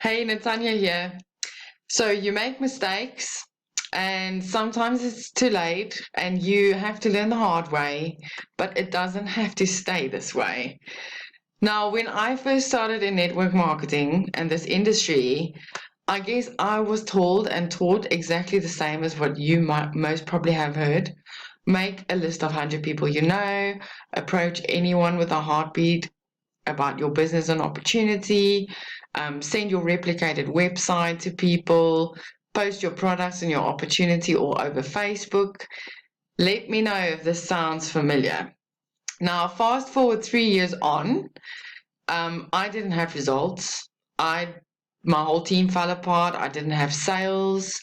Hey, Natanya here. So you make mistakes, and sometimes it's too late, and you have to learn the hard way, but it doesn't have to stay this way. Now, when I first started in network marketing and this industry, I guess I was told and taught exactly the same as what you might most probably have heard. Make a list of 100 people you know, approach anyone with a heartbeat about your business and opportunity, send your replicated website to people, post your products and your opportunity all over Facebook. Let me know if this sounds familiar. Now, fast forward 3 years on, I didn't have results. My whole team fell apart. I didn't have sales.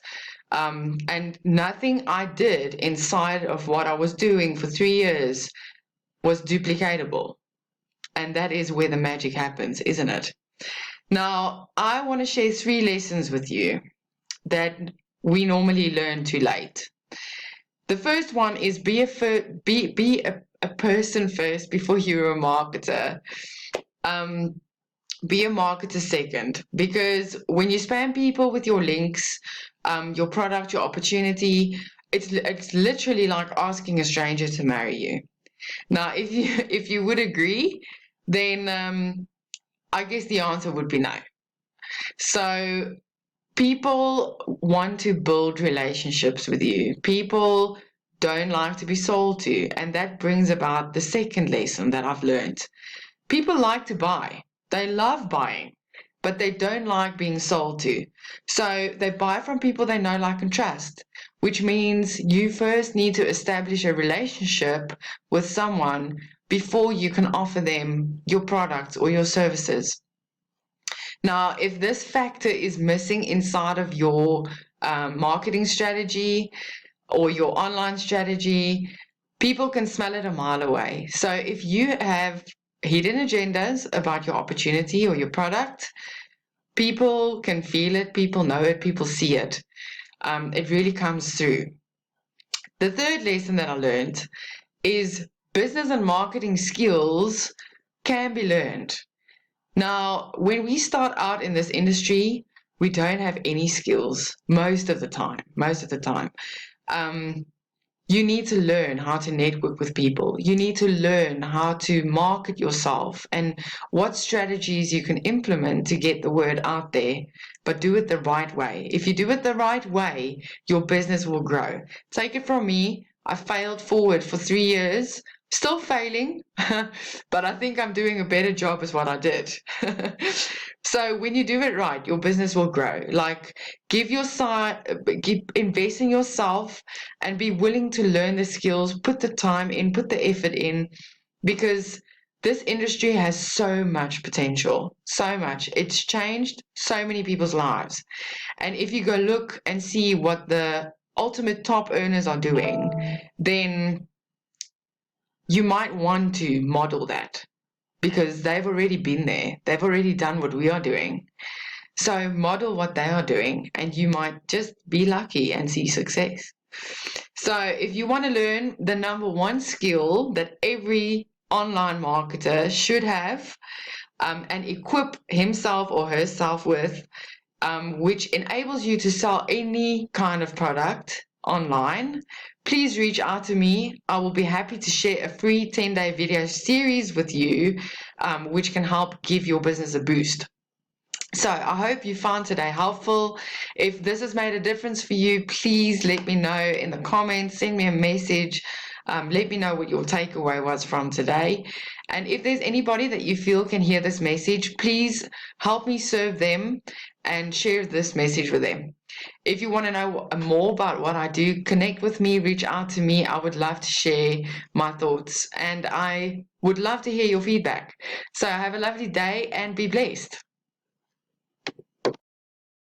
And nothing I did inside of what I was doing for 3 years was duplicatable. And that is where the magic happens, isn't it? Now, I want to share three lessons with you that we normally learn too late. The first one is be a person first before you're a marketer. Um, be a marketer second, because when you spam people with your links, your product, your opportunity, it's literally like asking a stranger to marry you. Now, if you would agree, then I guess the answer would be no. So people want to build relationships with you. People don't like to be sold to. And that brings about the second lesson that I've learned. People like to buy, they love buying, but they don't like being sold to. So they buy from people they know, like, and trust, which means you first need to establish a relationship with someone before you can offer them your products or your services. Now, if this factor is missing inside of your marketing strategy or your online strategy, people can smell it a mile away. So if you have hidden agendas about your opportunity or your product, people can feel it, people know it, people see it. It really comes through. The third lesson that I learned is business and marketing skills can be learned. Now, when we start out in this industry, we don't have any skills most of the time. Most of the time. Um, you need to learn how to network with people. You need to learn how to market yourself and what strategies you can implement to get the word out there, but do it the right way. If you do it the right way, your business will grow. Take it from me. I failed forward for 3 years, still failing, but I think I'm doing a better job as what I did. So when you do it right, your business will grow. Like, invest in yourself and be willing to learn the skills, put the time in, put the effort in, because this industry has so much potential, so much. It's changed so many people's lives. And if you go look and see what the ultimate top earners are doing, then you might want to model that because they've already been there. They've already done what we are doing. So model what they are doing, and you might just be lucky and see success. So if you want to learn the number one skill that every online marketer should have and equip himself or herself with, which enables you to sell any kind of product online, please reach out to me. I will be happy to share a free 10-day video series with you, which can help give your business a boost. So I hope you found today helpful. If this has made a difference for you, please let me know in the comments, send me a message. Let me know what your takeaway was from today. And if there's anybody that you feel can hear this message, please help me serve them and share this message with them. If you want to know more about what I do, connect with me, reach out to me. I would love to share my thoughts and I would love to hear your feedback. So have a lovely day and be blessed.